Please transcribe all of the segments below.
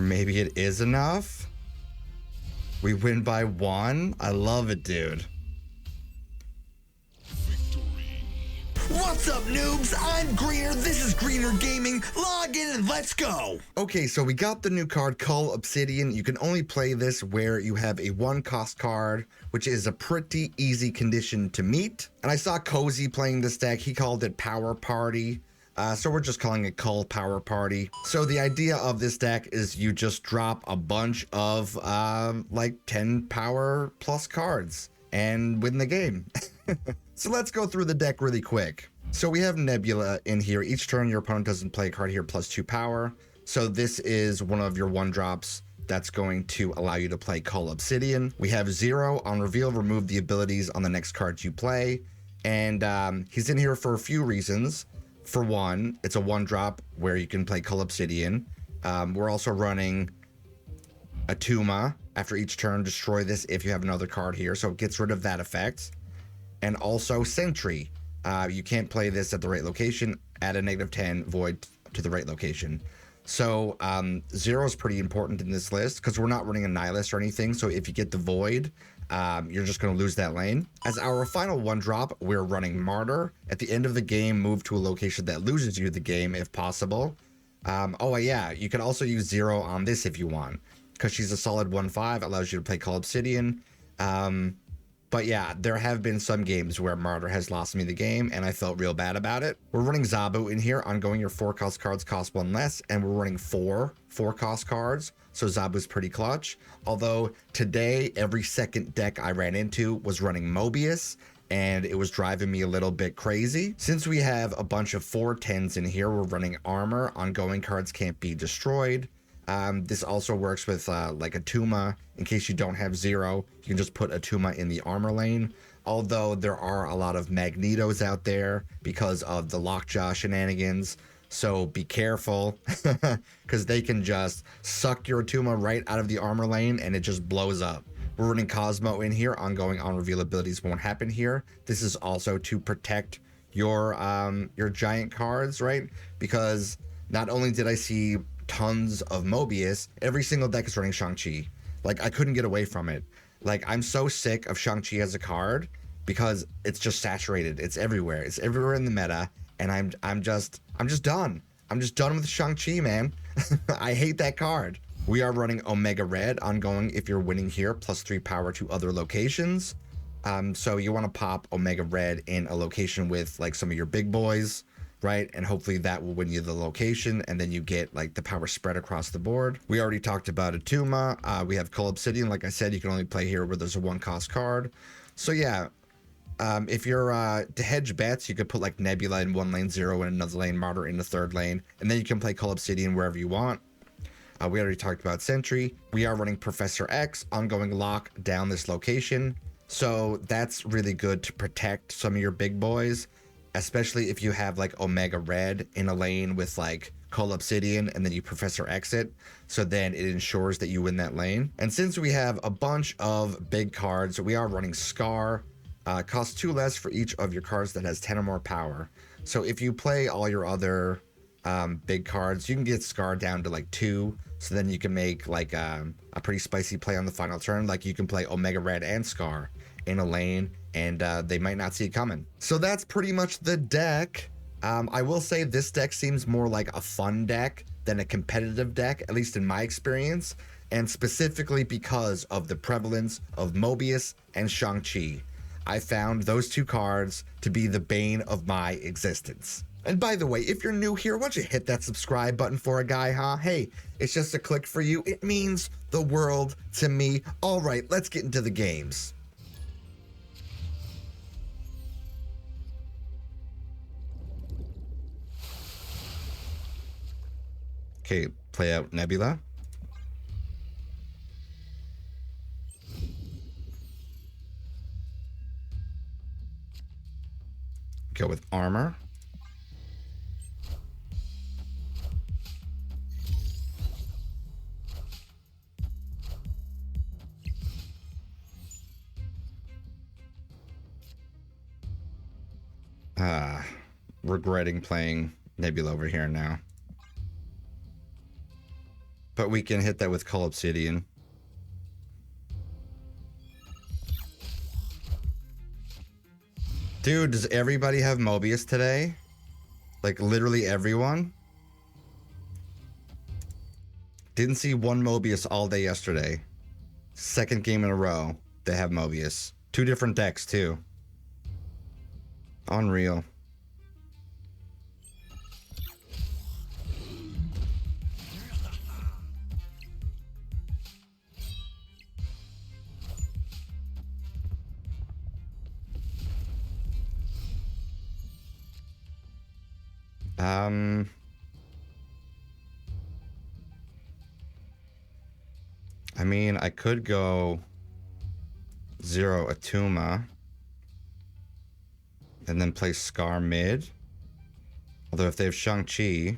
Or maybe it is enough? We win by 1? I love it, dude. What's up, noobs? I'm Greener, this is Greener Gaming. Log in and let's go! Okay, so we got the new card, Cull Obsidian. You can only play this where you have a 1-cost card, which is a pretty easy condition to meet. And I saw Cozy playing this deck. He called it Power Party. So we're just calling it Cull Power Party. So the idea of this deck is you just drop a bunch of like 10 power plus cards and win the game. So let's go through the deck really quick. So we have Nebula in here. Each turn your opponent doesn't play a card here plus 2 power. So this is one of your 1-drops that's going to allow you to play Cull Obsidian. We have 0 on reveal, remove the abilities on the next cards you play. And he's in here for a few reasons. For one, it's a 1-drop where you can play Cull Obsidian. We're also running Atuma. After each turn, destroy this if you have another card here. So it gets rid of that effect. And also Sentry. You can't play this at the right location. Add a -10 void to the right location. So 0 is pretty important in this list because we're not running a Nihilist or anything. So if you get the void, you're just going to lose that lane. As our final 1-drop, we're running Martyr. At the end of the game, move to a location that loses you the game if possible. Oh yeah, you can also use 0 on this if you want, because she's a solid 1/5, allows you to play Cull Obsidian. But yeah, there have been some games where Martyr has lost me the game, and I felt real bad about it. We're running Zabu in here. Ongoing, your 4-cost cards cost 1 less, and we're running 4-cost cards. So Zabu's pretty clutch. Although today, every second deck I ran into was running Mobius, and it was driving me a little bit crazy. Since we have a bunch of 4/10s in here, we're running Armor. Ongoing cards can't be destroyed. This also works with like Atuma. In case you don't have 0, you can just put Atuma in the armor lane. Although there are a lot of Magnetos out there because of the Lockjaw shenanigans. So be careful, because they can just suck your Atuma right out of the armor lane and it just blows up. We're running Cosmo in here. Ongoing on reveal abilities won't happen here. This is also to protect your giant cards, right? Because not only did I see tons of Mobius, every single deck is running Shang-Chi. Like, I couldn't get away from it. Like, I'm so sick of Shang-Chi as a card because it's just saturated. It's everywhere. It's everywhere in the meta, and I'm just done. I'm just done with Shang-Chi, man. I hate that card. We are running Omega Red. Ongoing, if you're winning here, plus 3 power to other locations. So you want to pop Omega Red in a location with like some of your big boys, right? And hopefully that will win you the location, and then you get like the power spread across the board. We already talked about Atuma. We have Cull Obsidian. Like I said, you can only play here where there's a 1-cost card. So yeah, if you're to hedge bets, you could put like Nebula in one lane, 0 in another lane, Martyr in the third lane, and then you can play Cull Obsidian wherever you want. We already talked about Sentry. We are running Professor X. Ongoing, lock down this location. So that's really good to protect some of your big boys, especially if you have like Omega Red in a lane with like Cull Obsidian and then you Professor Exit. So then it ensures that you win that lane. And since we have a bunch of big cards, we are running Scar. Costs 2 less for each of your cards that has 10 or more power. So if you play all your other big cards, you can get Scar down to like 2. So then you can make like a pretty spicy play on the final turn. Like you can play Omega Red and Scar in a lane, and they might not see it coming. So that's pretty much the deck. I will say this deck seems more like a fun deck than a competitive deck, at least in my experience, and specifically because of the prevalence of Mobius and Shang-Chi. I found those 2 cards to be the bane of my existence. And by the way, if you're new here, why don't you hit that subscribe button for a guy, huh? Hey, it's just a click for you. It means the world to me. All right, let's get into the games. Okay, play out Nebula. Go with Armor. Regretting playing Nebula over here now. But we can hit that with Cull Obsidian. Dude, does everybody have Mobius today? Like, literally everyone? Didn't see one Mobius all day yesterday. Second game in a row, they have Mobius. 2 different decks, too. Unreal. I mean, I could go 0 Atuma and then play Scar mid. Although if they have Shang-Chi,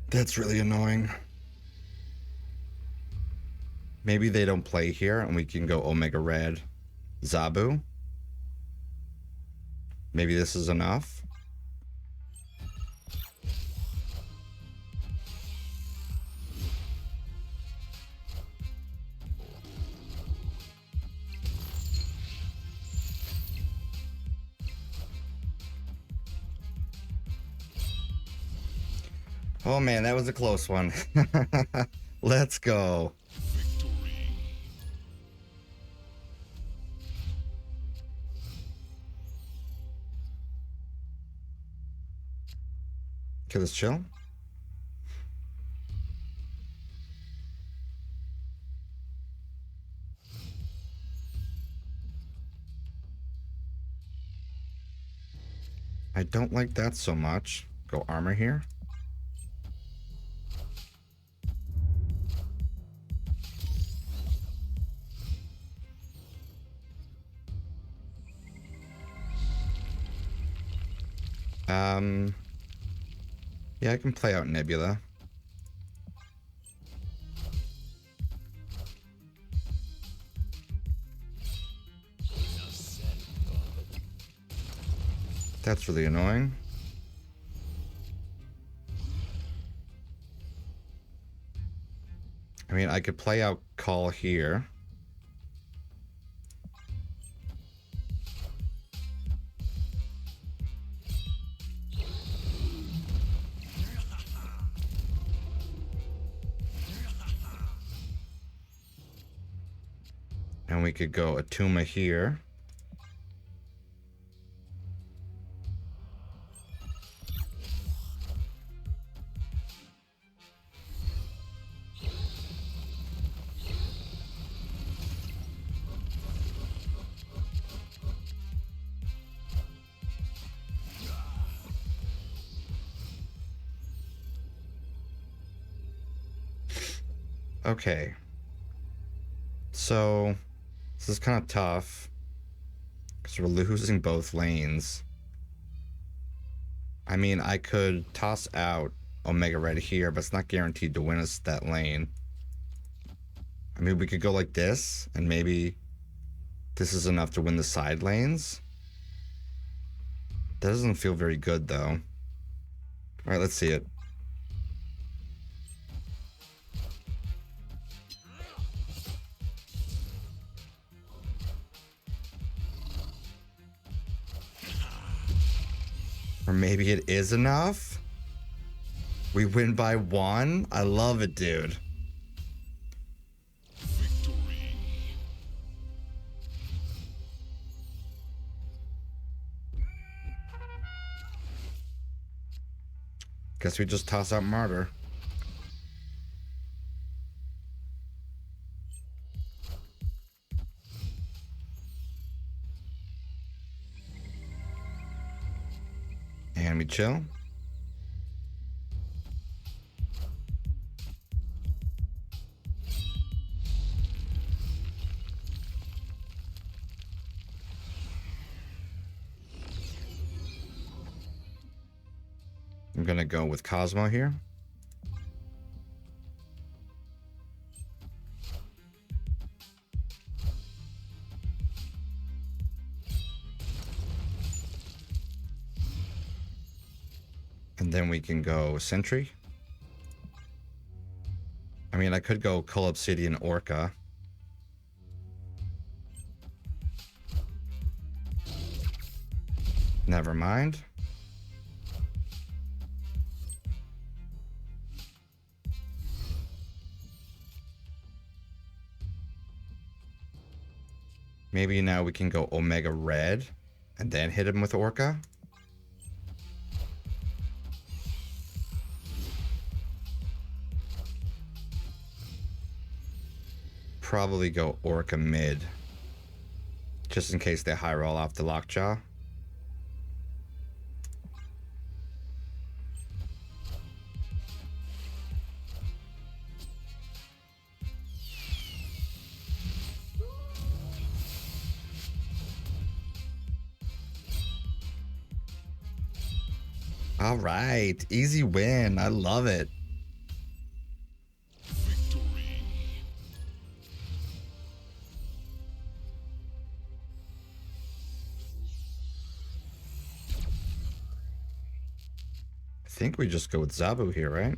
that's really annoying. Maybe they don't play here and we can go Omega Red Zabu. Maybe this is enough. Oh man, that was a close one. Let's go. Okay, let's chill. I don't like that so much. Go armor here. Yeah, I can play out Nebula. That's really annoying. I mean, I could play out Cull here. And we could go Atuma here. Okay. So this is kind of tough because we're losing both lanes. I mean, I could toss out Omega Red here, but it's not guaranteed to win us that lane. I mean, we could go like this, and maybe this is enough to win the side lanes. That doesn't feel very good, though. All right, let's see it. Or maybe it is enough. We win by 1. I love it, dude. Victory. Guess we just toss out Martyr. And we chill. I'm gonna go with Cosmo here. And then we can go Sentry. I mean, I could go Cull Obsidian Orca. Never mind. Maybe now we can go Omega Red and then hit him with Orca. Probably go Orca mid, just in case they high roll off the Lockjaw. All right, easy win. I love it. I think we just go with Zabu here, right?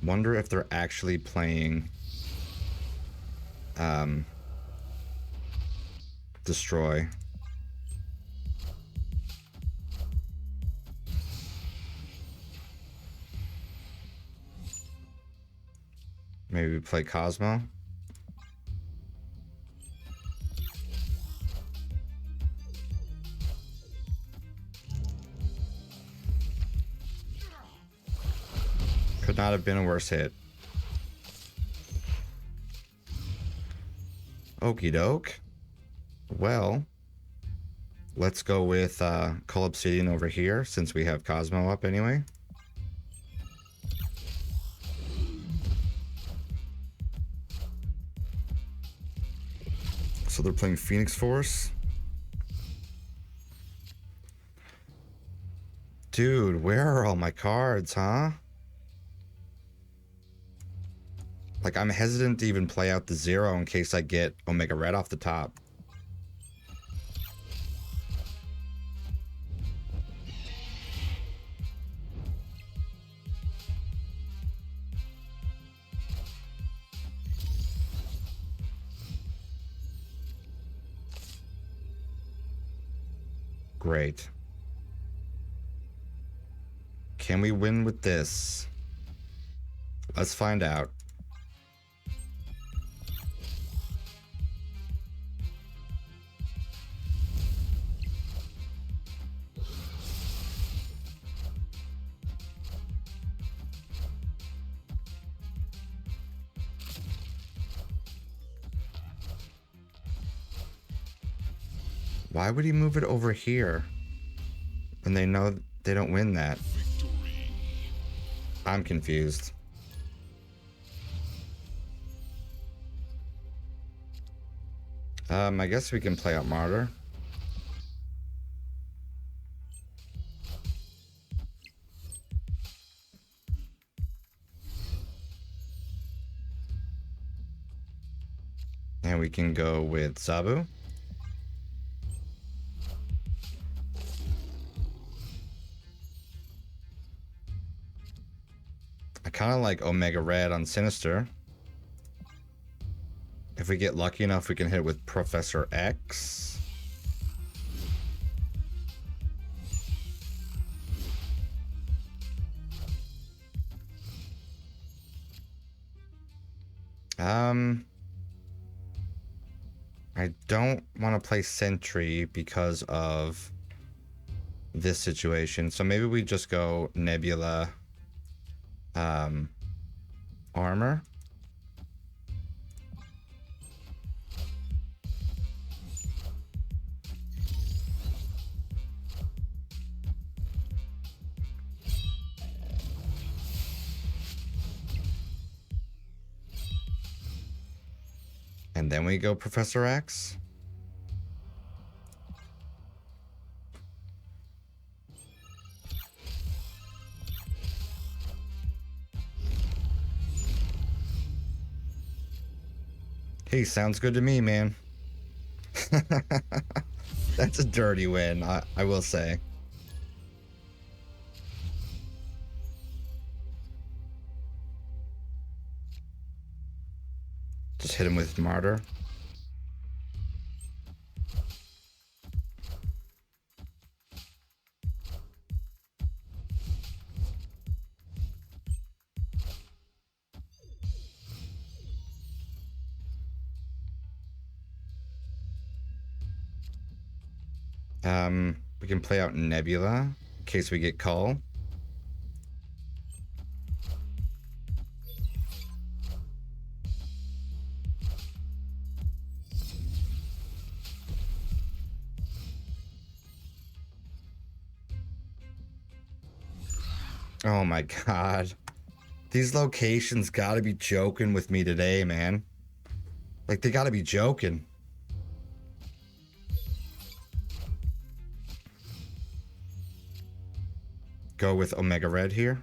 Wonder if they're actually playing Destroy. Maybe we play Cosmo. Could not have been a worse hit. Okie doke. Well, let's go with Cull Obsidian over here since we have Cosmo up anyway. So they're playing Phoenix Force. Dude, where are all my cards, huh? Like, I'm hesitant to even play out the 0 in case I get Omega Red off the top. Great. Can we win with this? Let's find out. Why would he move it over here when they know they don't win that? I'm confused. I guess we can play out Martyr. And we can go with Zabu. I kind of like Omega Red on Sinister. If we get lucky enough, we can hit with Professor X. I don't want to play Sentry because of this situation. So maybe we just go Nebula armor. And then we go Professor X. Hey, sounds good to me, man. That's a dirty win, I will say. Just hit him with Martyr. We can play out Nebula in case we get Cull. Oh my god. These locations gotta be joking with me today, man. Like, they gotta be joking. Go with Omega Red here.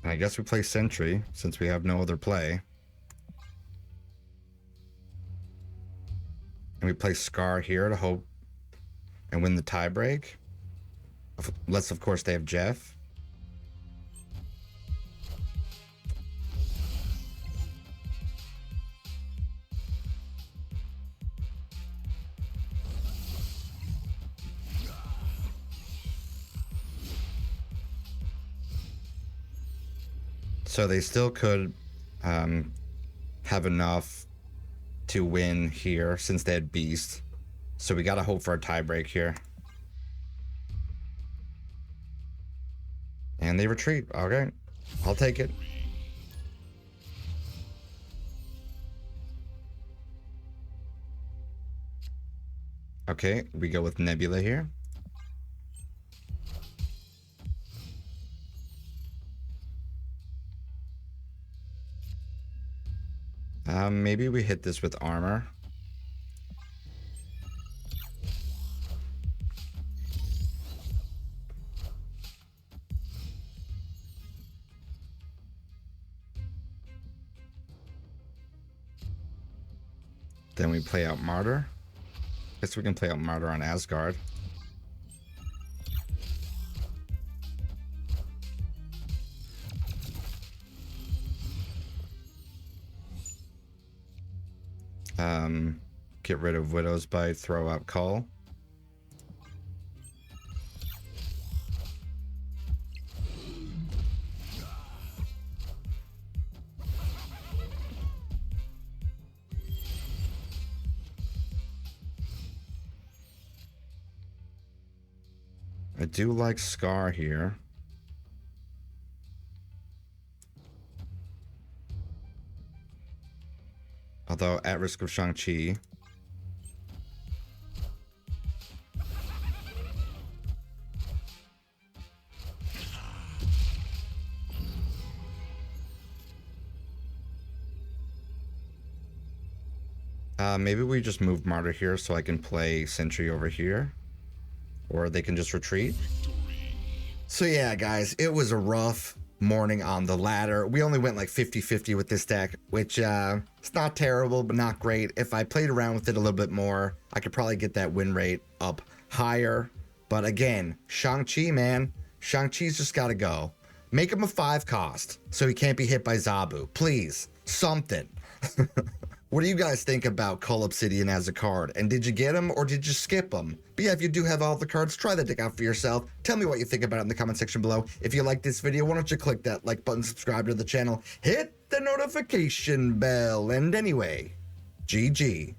And I guess we play Sentry since we have no other play. And we play Scar here to hope and win the tiebreak. Unless, of course, they have Jeff. So they still could have enough to win here since they had Beast. So we gotta hope for a tiebreak here. And they retreat. Okay, I'll take it. Okay, we go with Nebula here. Maybe we hit this with armor. Then we play out Martyr. Guess we can play out Martyr on Asgard. Get rid of Widow's Bite, throw out Cull. I do like Scar here. Although at risk of Shang-Chi. Maybe we just move Martyr here so I can play Sentry over here. Or they can just retreat. So yeah, guys, it was a rough morning on the ladder. We only went like 50-50 with this deck, which it's not terrible, but not great. If I played around with it a little bit more, I could probably get that win rate up higher. But again, Shang-Chi, man. Shang-Chi's just got to go. Make him a 5 cost so he can't be hit by Zabu. Please, something. What do you guys think about Cull Obsidian as a card? And did you get him or did you skip him? But yeah, if you do have all the cards, try that deck out for yourself. Tell me what you think about it in the comment section below. If you like this video, why don't you click that like button, subscribe to the channel, hit the notification bell, and anyway, GG.